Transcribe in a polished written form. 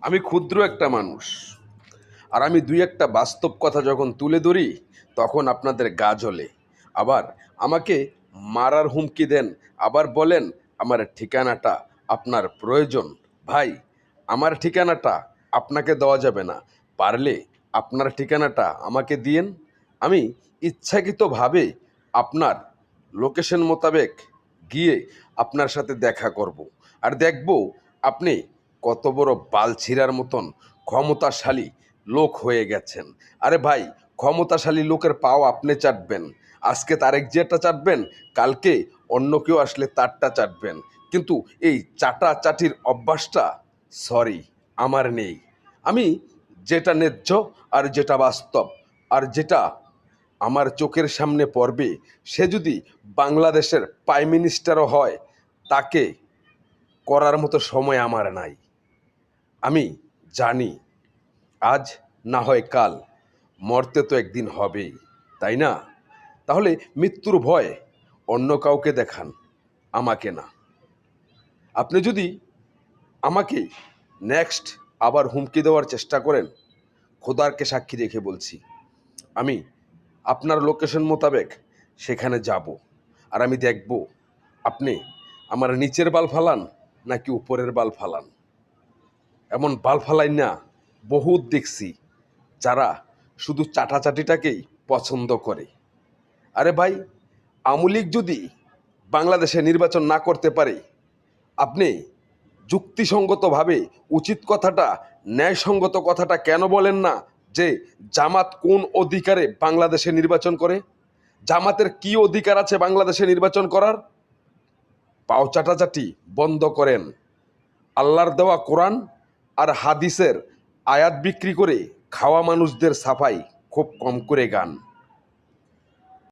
আমি ক্ষুদ্র একটা মানুষ, আর আমি দুই একটা বাস্তব কথা যখন তুলে ধরি তখন আপনাদের গা জ্বলে। আবার আমাকে মারার হুমকি দেন, আবার বলেন আমার ঠিকানাটা আপনার প্রয়োজন। ভাই, আমার ঠিকানাটা আপনাকে দেওয়া যাবে না। পারলে আপনার ঠিকানাটা আমাকে দিয়েন, আমি ইচ্ছাকৃতভাবে আপনার লোকেশন মোতাবেক গিয়ে আপনার সাথে দেখা করব। আর দেখব আপনি কত বড় বালছিরার মতন ক্ষমতাশালী লোক হয়ে গেছেন। আরে ভাই, ক্ষমতাশালী লোকের পাও আপনি চাটবেন। আজকে তারেক জিয়াটা চাটবেন, কালকে অন্য কেউ আসলে তারটা চাটবেন। কিন্তু এই চাটা চাটির অভ্যাসটা, সরি, আমার নেই। আমি যেটা ন্যায্য, আর যেটা বাস্তব, আর যেটা আমার চোখের সামনে পড়বে, সে যদি বাংলাদেশের প্রাইম মিনিস্টারও হয়, তাকে করার মতো সময় আমার নাই। আমি জানি আজ না হয় কাল মরতে তো একদিন হবেই, তাই না? তাহলে মৃত্যুর ভয় অন্য কাউকে দেখান, আমাকে না। আপনি যদি আমাকে নেক্সট আবার হুমকি দেওয়ার চেষ্টা করেন, খোদারকে সাক্ষী রেখে বলছি, আমি আপনার লোকেশন মোতাবেক সেখানে যাব। আর আমি দেখব আপনি আমার নিচের বাল ফালান নাকি উপরের বাল ফালান। এমন বাল ফালাই না বহুত দেখছি, যারা শুধু চাটাচাটিটাকেই পছন্দ করে। আরে ভাই, আওয়ামী লীগ যদি বাংলাদেশে নির্বাচন না করতে পারে, আপনি যুক্তিসঙ্গতভাবে উচিত কথাটা, ন্যায়সঙ্গত কথাটা কেন বলেন না যে জামাত কোন অধিকারে বাংলাদেশে নির্বাচন করে? জামাতের কি অধিকার আছে বাংলাদেশে নির্বাচন করার? পাও চাটাচাটি বন্ধ করেন। আল্লাহর দেওয়া কোরআন আর হাদিসের আয়াত বিক্রি করে খাওয়া মানুষদের সাফাই খুব কম করে গান।